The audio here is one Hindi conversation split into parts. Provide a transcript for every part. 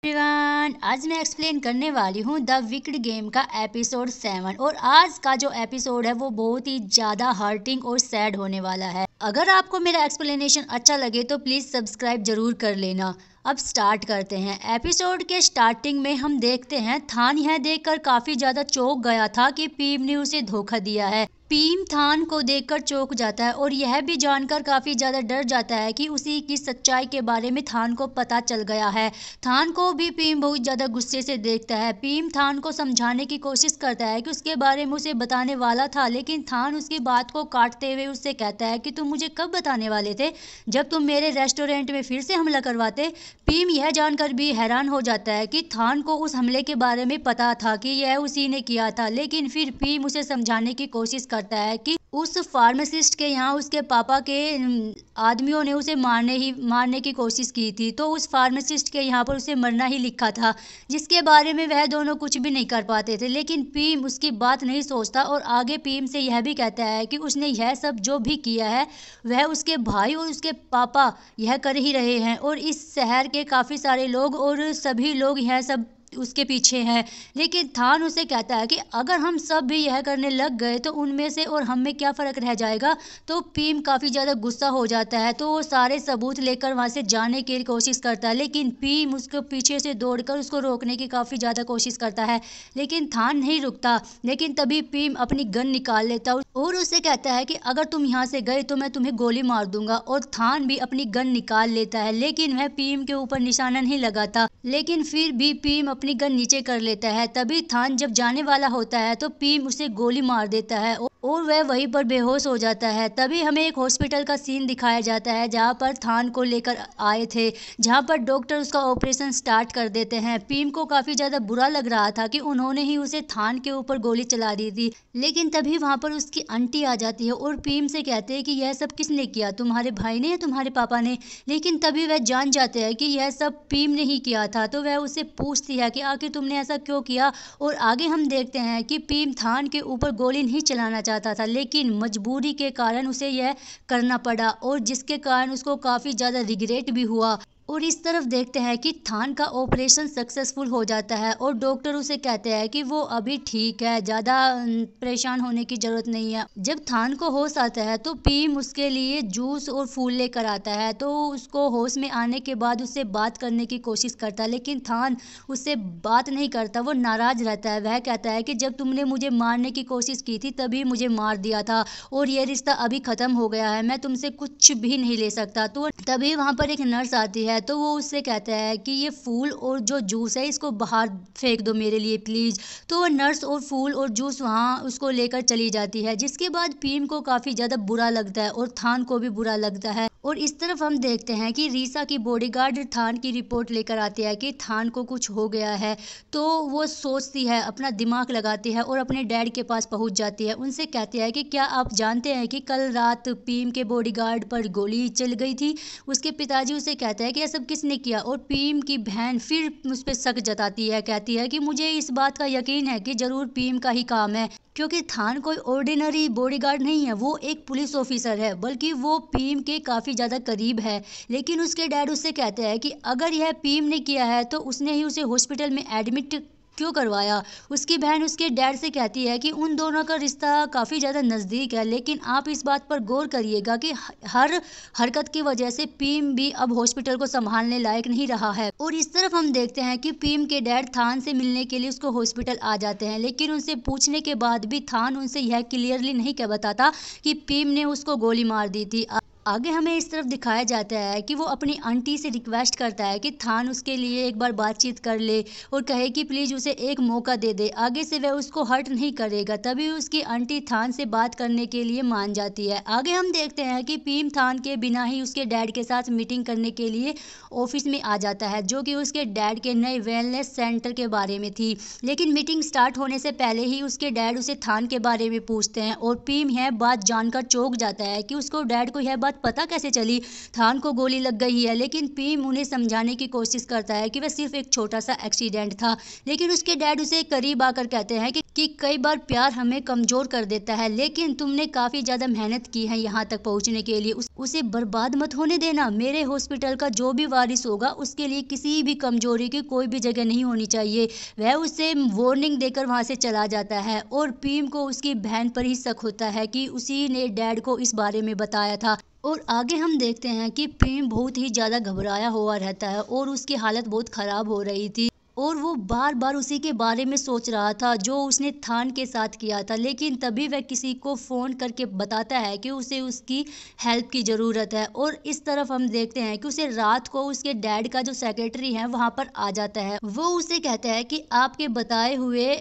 एवरीवन, आज मैं एक्सप्लेन करने वाली हूँ द विक्ड गेम का एपिसोड 7। और आज का जो एपिसोड है वो बहुत ही ज़्यादा हर्टिंग और सैड होने वाला है। अगर आपको मेरा एक्सप्लेनेशन अच्छा लगे तो प्लीज़ सब्सक्राइब जरूर कर लेना। अब स्टार्ट करते हैं। एपिसोड के स्टार्टिंग में हम देखते हैं थान यह देखकर काफ़ी ज़्यादा चौंक गया था कि पीम ने उसे धोखा दिया है। पीम थान को देखकर चौंक जाता है और यह भी जानकर काफ़ी ज़्यादा डर जाता है कि उसी की सच्चाई के बारे में थान को पता चल गया है। थान को भी पीम बहुत ज़्यादा गुस्से से देखता है। पीम थान को समझाने की कोशिश करता है कि उसके बारे में उसे बताने वाला था, लेकिन थान उसकी बात को काटते हुए उससे कहता है कि तुम मुझे कब बताने वाले थे, जब तुम मेरे रेस्टोरेंट में फिर से हमला करवाते। पीम यह जानकर भी हैरान हो जाता है कि थान को उस हमले के बारे में पता था कि यह उसी ने किया था, लेकिन फिर पीम उसे समझाने की कोशिश करता है कि उस फार्मासिस्ट के यहाँ उसके पापा के आदमियों ने उसे मारने की कोशिश की थी, तो उस फार्मासिस्ट के यहाँ पर उसे मरना ही लिखा था, जिसके बारे में वह दोनों कुछ भी नहीं कर पाते थे। लेकिन पीम उसकी बात नहीं सोचता और आगे पीम से यह भी कहता है कि उसने यह सब जो भी किया है वह उसके भाई और उसके पापा यह कर ही रहे हैं, और इस शहर के काफ़ी सारे लोग और सभी लोग यह सब उसके पीछे हैं। लेकिन थान उसे कहता है कि अगर हम सब भी यह करने लग गए तो उनमें से और हम में क्या फ़र्क रह जाएगा। तो पीम काफ़ी ज़्यादा गुस्सा हो जाता है, तो वो सारे सबूत लेकर वहाँ से जाने की कोशिश करता है, लेकिन पीम उसके पीछे से दौड़कर उसको रोकने की काफ़ी ज़्यादा कोशिश करता है, लेकिन थान नहीं रुकता। लेकिन तभी पीम अपनी गन निकाल लेता और उससे कहता है कि अगर तुम यहाँ से गए तो मैं तुम्हें गोली मार दूंगा। और थान भी अपनी गन निकाल लेता है, लेकिन वह पीम के ऊपर निशाना नहीं लगाता, लेकिन फिर भी पीम अपनी गन नीचे कर लेता है। तभी थान जब जाने वाला होता है तो पीम उसे गोली मार देता है और वह वहीं पर बेहोश हो जाता है। तभी हमें एक हॉस्पिटल का सीन दिखाया जाता है जहां पर थान को लेकर आए थे, जहां पर डॉक्टर उसका ऑपरेशन स्टार्ट कर देते हैं। पीम को काफ़ी ज़्यादा बुरा लग रहा था कि उन्होंने ही उसे थान के ऊपर गोली चला दी थी, लेकिन तभी वहां पर उसकी आंटी आ जाती है और पीम से कहते हैं कि यह सब किसने किया, तुम्हारे भाई ने या तुम्हारे पापा ने। लेकिन तभी वह जान जाते हैं कि यह सब पीम ने ही किया था, तो वह उससे पूछती है कि आखिर तुमने ऐसा क्यों किया। और आगे हम देखते हैं कि पीम थान के ऊपर गोली नहीं चलाना चाहता था, लेकिन मजबूरी के कारण उसे यह करना पड़ा, और जिसके कारण उसको काफ़ी ज़्यादा रिग्रेट भी हुआ। और इस तरफ देखते हैं कि थान का ऑपरेशन सक्सेसफुल हो जाता है और डॉक्टर उसे कहते हैं कि वो अभी ठीक है, ज़्यादा परेशान होने की ज़रूरत नहीं है। जब थान को होश आता है तो पीम उसके लिए जूस और फूल लेकर आता है, तो उसको होश में आने के बाद उससे बात करने की कोशिश करता है, लेकिन थान उससे बात नहीं करता, वो नाराज़ रहता है। वह कहता है कि जब तुमने मुझे मारने की कोशिश की थी तभी मुझे मार दिया था, और ये रिश्ता अभी ख़त्म हो गया है, मैं तुमसे कुछ भी नहीं ले सकता। तो तभी वहाँ पर एक नर्स आती है, तो वो उससे कहता है कि ये फूल और जो जूस है इसको बाहर फेंक दो मेरे लिए प्लीज़। तो वो नर्स और फूल और जूस वहाँ उसको लेकर चली जाती है, जिसके बाद पीम को काफ़ी ज़्यादा बुरा लगता है और थान को भी बुरा लगता है। और इस तरफ हम देखते हैं कि रीसा की बॉडीगार्ड थान की रिपोर्ट लेकर आती है कि थान को कुछ हो गया है। तो वो सोचती है, अपना दिमाग लगाती है और अपने डैड के पास पहुंच जाती है। उनसे कहती है कि क्या आप जानते हैं कि कल रात पीम के बॉडीगार्ड पर गोली चल गई थी। उसके पिताजी उसे कहते हैं कि यह सब किसने किया, और पीम की बहन फिर उस पर शक जताती है, कहती है कि मुझे इस बात का यकीन है कि ज़रूर पीम का ही काम है, क्योंकि थान कोई ऑर्डिनरी बॉडीगार्ड नहीं है, वो एक पुलिस ऑफिसर है, बल्कि वो पीम के काफ़ी ज़्यादा करीब है। लेकिन उसके डैड उससे कहते हैं कि अगर यह पीम ने किया है तो उसने ही उसे हॉस्पिटल में एडमिट क्यों करवाया। उसकी बहन उसके डैड से कहती है कि उन दोनों का रिश्ता काफ़ी ज़्यादा नज़दीक है, लेकिन आप इस बात पर गौर करिएगा कि हर हरकत की वजह से पीम भी अब हॉस्पिटल को संभालने लायक नहीं रहा है। और इस तरफ हम देखते हैं कि पीम के डैड थान से मिलने के लिए उसको हॉस्पिटल आ जाते हैं, लेकिन उनसे पूछने के बाद भी थान उनसे यह क्लियरली नहीं कह बताता कि पीम ने उसको गोली मार दी थी। आगे हमें इस तरफ दिखाया जाता है कि वो अपनी आंटी से रिक्वेस्ट करता है कि थान उसके लिए एक बार बातचीत कर ले और कहे कि प्लीज़ उसे एक मौका दे दे, आगे से वह उसको हर्ट नहीं करेगा। तभी उसकी आंटी थान से बात करने के लिए मान जाती है। आगे हम देखते हैं कि पीम थान के बिना ही उसके डैड के साथ मीटिंग करने के लिए ऑफिस में आ जाता है, जो कि उसके डैड के नए वेलनेस सेंटर के बारे में थी। लेकिन मीटिंग स्टार्ट होने से पहले ही उसके डैड उसे थान के बारे में पूछते हैं, और पीम यह बात जानकर चौंक जाता है कि उसको डैड को यह बात बात पता कैसे चली, थान को गोली लग गई है। लेकिन पीम उन्हें समझाने की कोशिश करता है कि वह सिर्फ एक छोटा सा एक्सीडेंट था। लेकिन उसके डैड उसे करीब आकर कहते हैं कि कई बार प्यार हमें कमजोर कर देता है, लेकिन तुमने काफी ज्यादा मेहनत की है यहाँ तक पहुँचने के लिए, उसे बर्बाद मत होने देना। मेरे हॉस्पिटल का जो भी वारिस होगा उसके लिए किसी भी कमजोरी की कोई भी जगह नहीं होनी चाहिए। वह उसे वार्निंग देकर वहां से चला जाता है और पीम को उसकी बहन पर ही शक होता है कि उसी ने डैड को इस बारे में बताया था। और आगे हम देखते हैं कि पीम बहुत ही ज्यादा घबराया हुआ रहता है और उसकी हालत बहुत खराब हो रही थी और वो बार बार उसी के बारे में सोच रहा था जो उसने थान के साथ किया था। लेकिन तभी वह किसी को फोन करके बताता है कि उसे उसकी हेल्प की जरूरत है। और इस तरफ हम देखते हैं कि उसे रात को उसके डैड का जो सेक्रेटरी है वहां पर आ जाता है। वो उसे कहता है कि आपके बताए हुए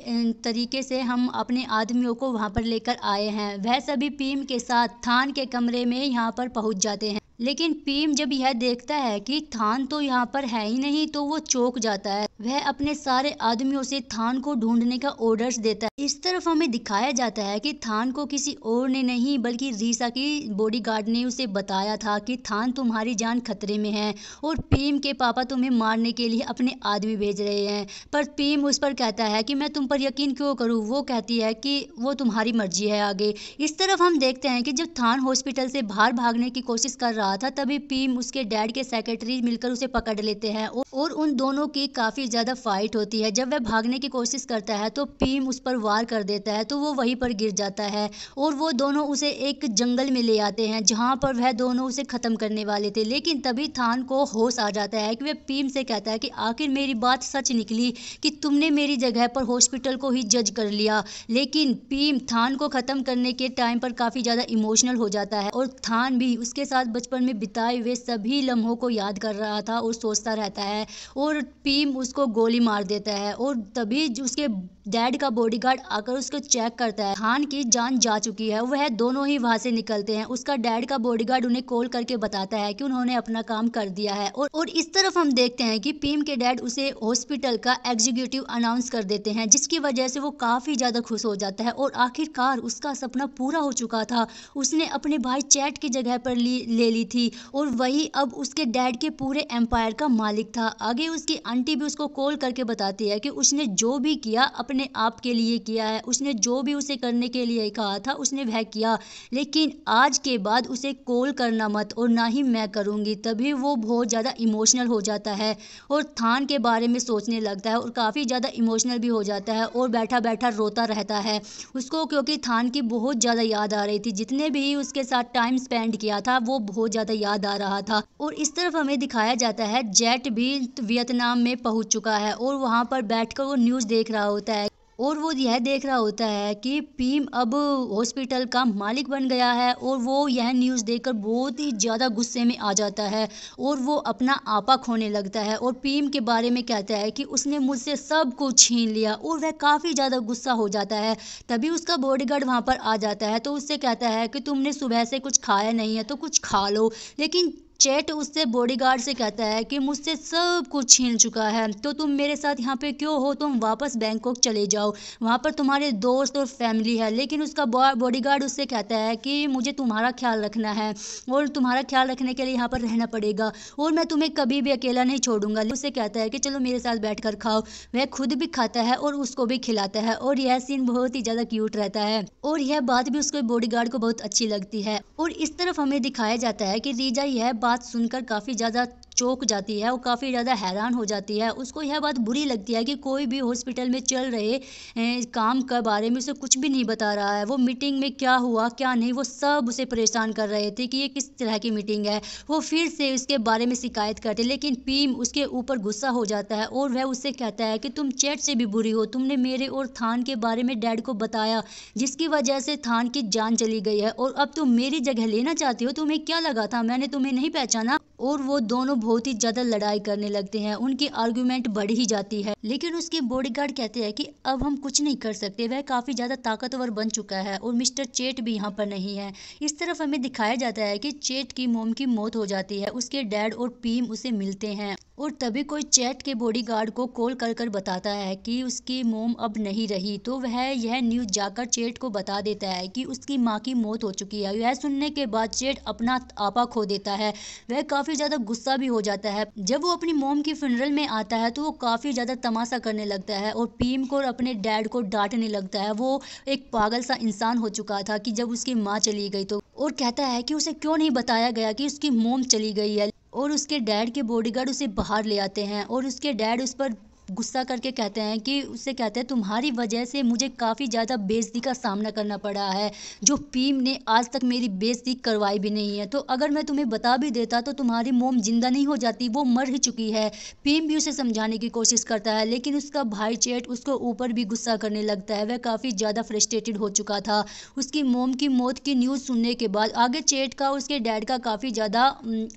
तरीके से हम अपने आदमियों को वहां पर लेकर आए हैं। वह सभी पीम के साथ थान के कमरे में यहाँ पर पहुंच जाते हैं। लेकिन पीम जब यह देखता है कि थान तो यहाँ पर है ही नहीं तो वो चौंक जाता है। वह अपने सारे आदमियों से थान को ढूंढने का ऑर्डर्स देता है। इस तरफ हमें दिखाया जाता है कि थान को किसी और ने नहीं बल्कि रीसा की बॉडीगार्ड ने उसे बताया था कि थान तुम्हारी जान खतरे में है और पीम के पापा तुम्हें मारने के लिए अपने आदमी भेज रहे हैं। पर पीम उस पर कहता है कि मैं तुम पर यकीन क्यों करूँ। वो कहती है कि वो तुम्हारी मर्जी है आगे। इस तरफ हम देखते हैं कि जब थान हॉस्पिटल से बाहर भागने की कोशिश कर रहा था तभी पीम उसके डैड के सेक्रेटरी मिलकर उसे पकड़ लेते हैं और उन दोनों की काफी ज्यादा फाइट होती है। जब वह भागने की कोशिश करता है तो पीम उस पर वार कर देता है तो वो वहीं पर गिर जाता है और वो दोनों उसे एक जंगल में ले आते हैं जहां पर वह दोनों उसे खत्म करने वाले थे। लेकिन तभी थान को होश आ जाता है कि वह पीम से कहता है कि आखिर मेरी बात सच निकली कि तुमने मेरी जगह पर हॉस्पिटल को ही जज कर लिया। लेकिन पीम थान को खत्म करने के टाइम पर काफी ज्यादा इमोशनल हो जाता है और थान भी उसके साथ बचपन में बिताए हुए सभी लम्हों को याद कर रहा था और सोचता रहता है और पीम उसको गोली मार देता है। और तभी उसके डैड का बॉडीगार्ड आकर उसको चेक करता है। थान की जान जा चुकी है। वह दोनों ही वहां से निकलते हैं। उसका डैड का बॉडीगार्ड उन्हें कॉल करके बताता है कि उन्होंने अपना काम कर दिया है और इस तरफ हम देखते हैं कि पीम के डैड उसे हॉस्पिटल का एग्जीक्यूटिव अनाउंस कर देते हैं जिसकी वजह से वो काफी ज्यादा खुश हो जाता है और आखिरकार उसका सपना पूरा हो चुका था। उसने अपने भाई चैट की जगह पर ले ली थी और वही अब उसके डैड के पूरे एम्पायर का मालिक था। आगे उसकी आंटी भी उसको कॉल करके बताती है कि उसने जो भी किया अपने आप के लिए किया है। उसने जो भी उसे करने के लिए कहा था उसने वह किया, लेकिन आज के बाद उसे कॉल करना मत और ना ही मैं करूंगी। तभी वो बहुत ज़्यादा इमोशनल हो जाता है और थान के बारे में सोचने लगता है और काफ़ी ज़्यादा इमोशनल भी हो जाता है और बैठा बैठा रोता रहता है उसको, क्योंकि थान की बहुत ज़्यादा याद आ रही थी। जितने भी उसके साथ टाइम स्पेंड किया था वो बहुत ज़्यादा याद आ रहा था। और इस तरफ हमें दिखाया जाता है जेट भी वियतनाम में पहुंच चुका है और वहां पर बैठकर वो न्यूज़ देख रहा होता है और वो यह देख रहा होता है कि पीम अब हॉस्पिटल का मालिक बन गया है और वो यह न्यूज़ देखकर बहुत ही ज़्यादा गुस्से में आ जाता है और वो अपना आपा खोने लगता है और पीम के बारे में कहता है कि उसने मुझसे सब कुछ छीन लिया और वह काफ़ी ज़्यादा गुस्सा हो जाता है। तभी उसका बॉडीगार्ड वहाँ पर आ जाता है तो उससे कहता है कि तुमने सुबह से कुछ खाया नहीं है तो कुछ खा लो। लेकिन चैट उससे बॉडीगार्ड से कहता है कि मुझसे सब कुछ छीन चुका है तो तुम मेरे साथ यहाँ पे क्यों हो, तुम वापस बैंकॉक चले जाओ, वहाँ पर तुम्हारे दोस्त और फैमिली है। लेकिन उसका बॉडीगार्ड उससे कहता है कि मुझे तुम्हारा ख्याल रखना है और तुम्हारा ख्याल रखने के लिए यहाँ पर रहना पड़ेगा और मैं तुम्हें कभी भी अकेला नहीं छोड़ूंगा। उससे कहता है कि चलो मेरे साथ बैठ कर खाओ। वह खुद भी खाता है और उसको भी खिलाता है और यह सीन बहुत ही ज़्यादा क्यूट रहता है और यह बात भी उसके बॉडीगार्ड को बहुत अच्छी लगती है। और इस तरफ हमें दिखाया जाता है कि रीजा यह बात सुनकर काफी ज्यादा चौंक जाती है और काफ़ी ज़्यादा हैरान हो जाती है। उसको यह बात बुरी लगती है कि कोई भी हॉस्पिटल में चल रहे काम के बारे में उसे कुछ भी नहीं बता रहा है। वो मीटिंग में क्या हुआ क्या नहीं वो सब उसे परेशान कर रहे थे कि ये किस तरह की मीटिंग है। वो फिर से उसके बारे में शिकायत करते, लेकिन पीम उसके ऊपर गुस्सा हो जाता है और वह उससे कहता है कि तुम चैट से भी बुरी हो, तुमने मेरे और थान के बारे में डैड को बताया जिसकी वजह से थान की जान चली गई है और अब तुम मेरी जगह लेना चाहती हो। तुम्हें क्या लगा था मैंने तुम्हें नहीं पहचाना। और वो दोनों बहुत ही ज्यादा लड़ाई करने लगते हैं। उनकी आर्गुमेंट बढ़ ही जाती है, लेकिन उसके बॉडीगार्ड कहते हैं कि अब हम कुछ नहीं कर सकते, वह काफी ज्यादा ताकतवर बन चुका है और मिस्टर चेट भी यहाँ पर नहीं है। इस तरफ हमें दिखाया जाता है कि चेट की मोम की मौत हो जाती है। उसके डैड और पीम उसे मिलते हैं और तभी कोई चैट के बॉडीगार्ड को कॉल कर कर बताता है कि उसकी मोम अब नहीं रही। तो वह यह न्यूज़ जाकर चैट को बता देता है कि उसकी माँ की मौत हो चुकी है। यह सुनने के बाद चैट अपना आपा खो देता है। वह काफ़ी ज़्यादा गुस्सा भी हो जाता है। जब वो अपनी मोम की फ्यूनरल में आता है तो वो काफ़ी ज़्यादा तमाशा करने लगता है और पीम को और अपने डैड को डांटने लगता है। वो एक पागल सा इंसान हो चुका था कि जब उसकी माँ चली गई तो, और कहता है कि उसे क्यों नहीं बताया गया कि उसकी मोम चली गई है। और उसके डैड के बॉडीगार्ड उसे बाहर ले आते हैं और उसके डैड उस पर गुस्सा करके कहते हैं कि उससे कहते हैं तुम्हारी वजह से मुझे काफ़ी ज़्यादा बेइज्जती का सामना करना पड़ा है, जो पीम ने आज तक मेरी बेइज्जती करवाई भी नहीं है। तो अगर मैं तुम्हें बता भी देता तो तुम्हारी मोम जिंदा नहीं हो जाती, वो मर ही चुकी है। पीम भी उसे समझाने की कोशिश करता है लेकिन उसका भाई चेट उसको ऊपर भी गुस्सा करने लगता है। वह काफ़ी ज़्यादा फ्रस्ट्रेटेड हो चुका था उसकी मोम की मौत की न्यूज़ सुनने के बाद। आगे चेट का उसके डैड का काफ़ी ज़्यादा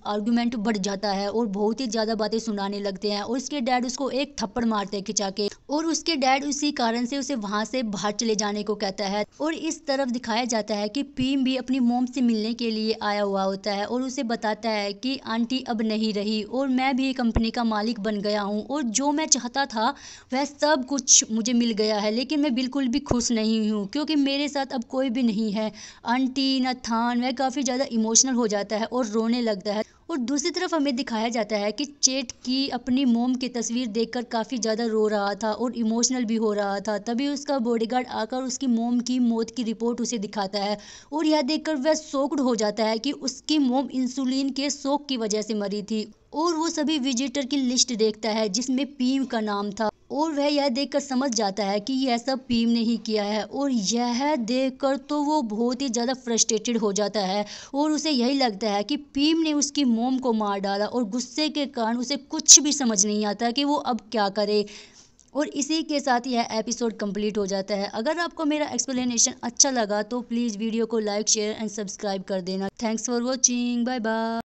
आर्गूमेंट बढ़ जाता है और बहुत ही ज़्यादा बातें सुनाने लगते हैं और उसके डैड उसको एक थप्पड़ मारते हैं खिंचा के, और उसके डैड उसी कारण से उसे वहां से बाहर चले जाने को कहता है। और इस तरफ दिखाया जाता है कि पीम भी अपनी मोम से मिलने के लिए आया हुआ होता है और उसे बताता है कि आंटी अब नहीं रही और मैं भी कंपनी का मालिक बन गया हूँ और जो मैं चाहता था वह सब कुछ मुझे मिल गया है, लेकिन मैं बिल्कुल भी खुश नहीं हूँ क्योंकि मेरे साथ अब कोई भी नहीं है। आंटी नथान वह काफ़ी ज़्यादा इमोशनल हो जाता है और रोने लगता है। और दूसरी तरफ हमें दिखाया जाता है कि चेट की अपनी मोम की तस्वीर देखकर काफ़ी ज़्यादा रो रहा था और इमोशनल भी हो रहा था। तभी उसका बॉडीगार्ड आकर उसकी मोम की मौत की रिपोर्ट उसे दिखाता है और यह देखकर वह शॉक्ड हो जाता है कि उसकी मोम इंसुलिन के शॉक की वजह से मरी थी। और वो सभी विजिटर की लिस्ट देखता है जिसमें पीम का नाम था और वह यह देखकर समझ जाता है कि यह सब पीम ने ही किया है। और यह देखकर तो वो बहुत ही ज़्यादा फ्रस्ट्रेटेड हो जाता है और उसे यही लगता है कि पीम ने उसकी मोम को मार डाला और गुस्से के कारण उसे कुछ भी समझ नहीं आता कि वो अब क्या करे। और इसी के साथ यह एपिसोड कंप्लीट हो जाता है। अगर आपको मेरा एक्सप्लेनेशन अच्छा लगा तो प्लीज़ वीडियो को लाइक शेयर एंड सब्सक्राइब कर देना। Thanks for watching, bye bye.